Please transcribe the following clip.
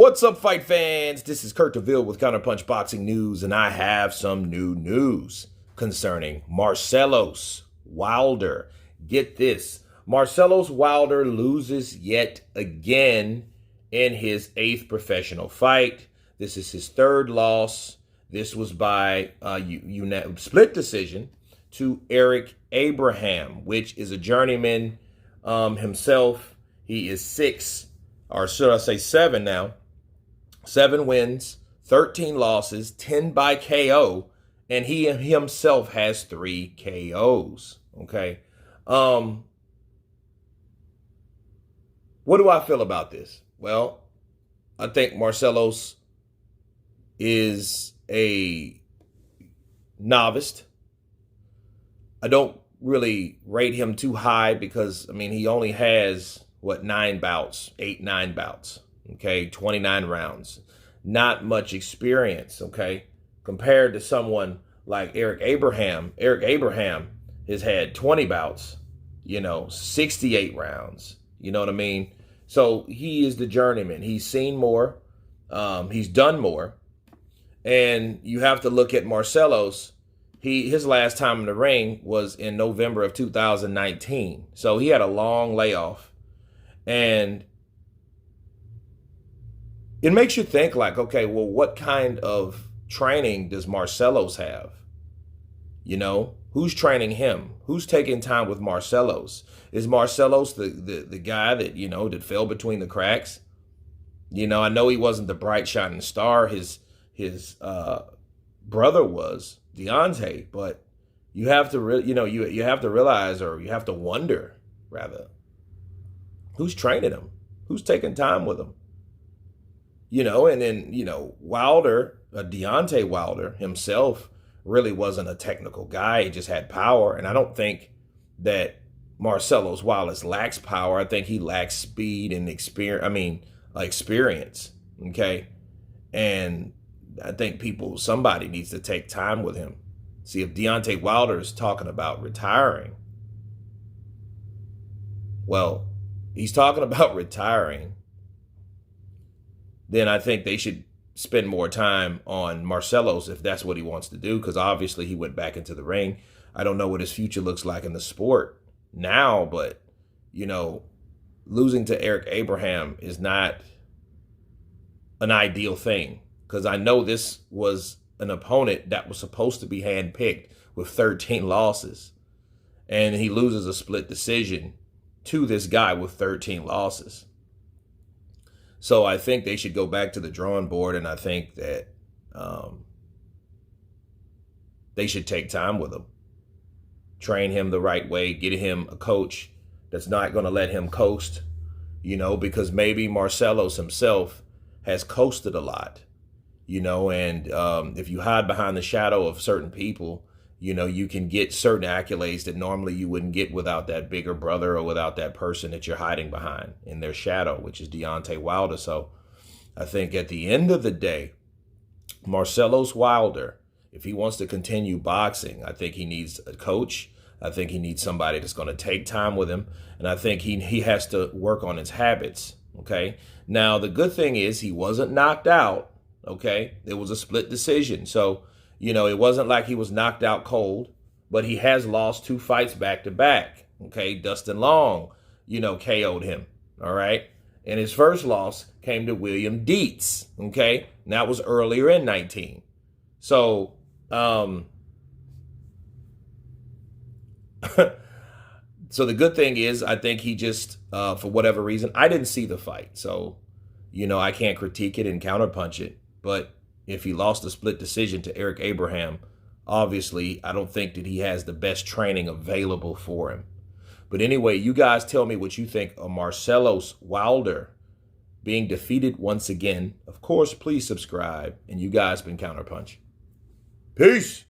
What's up, fight fans? This is Kurt DeVille with Counterpunch Boxing News, and I have some new news concerning Marcellos Wilder. Get this. Marcellos Wilder loses yet again in his 8th professional fight. This is his 3rd loss. This was by split decision to Eric Abraham, which is a journeyman himself. He is 7 now. 7 wins, 13 losses, 10 by KO, and he himself has 3 KOs. Okay. What do I feel about this? Well, I think Marcellos is a novice. I don't really rate him too high because, he only has, 9 bouts, 8-9 bouts. Okay, 29 rounds. Not much experience, okay? Compared to someone like Eric Abraham. Eric Abraham has had 20 bouts, 68 rounds. You know what I mean? So he is the journeyman. He's seen more. He's done more. And you have to look at Marcellos. His last time in the ring was in November of 2019. So he had a long layoff. And it makes you think like, okay, well, what kind of training does Marcellos have? Who's training him? Who's taking time with Marcellos? Is Marcellos the guy that, that fell between the cracks? I know he wasn't the bright shining star. His brother was Deontay, but you have to you have to realize, or you have to wonder rather, who's training him? Who's taking time with him? And then, Wilder, Deontay Wilder himself really wasn't a technical guy. He just had power. And I don't think that Marcellos Wilder lacks power. I think he lacks speed and experience. Okay. And I think somebody needs to take time with him. See, if Deontay Wilder is talking about retiring, well, he's talking about retiring, then I think they should spend more time on Marcellos if that's what he wants to do, because obviously he went back into the ring. I don't know what his future looks like in the sport now, but, losing to Eric Abraham is not an ideal thing, because I know this was an opponent that was supposed to be handpicked with 13 losses, and he loses a split decision to this guy with 13 losses. So I think they should go back to the drawing board, and I think that they should take time with him, train him the right way, get him a coach that's not going to let him coast, because maybe Marcellos himself has coasted a lot, and if you hide behind the shadow of certain people, you can get certain accolades that normally you wouldn't get without that bigger brother or without that person that you're hiding behind in their shadow, which is Deontay Wilder. So I think at the end of the day, Marcellos Wilder, if he wants to continue boxing, I think he needs a coach. I think he needs somebody that's going to take time with him. And I think he has to work on his habits. Okay. Now, the good thing is he wasn't knocked out. Okay. It was a split decision. So, it wasn't like he was knocked out cold, but he has lost 2 fights back to back. Okay. Dustin Long, KO'd him. All right. And his first loss came to William Dietz. Okay. And that was earlier in 19. So, so the good thing is, I think he just, for whatever reason, I didn't see the fight. So, I can't critique it and counterpunch it. But if he lost a split decision to Eric Abraham, obviously, I don't think that he has the best training available for him. But anyway, you guys tell me what you think of Marcellos Wilder being defeated once again. Of course, please subscribe. And you guys been Counterpunch. Peace.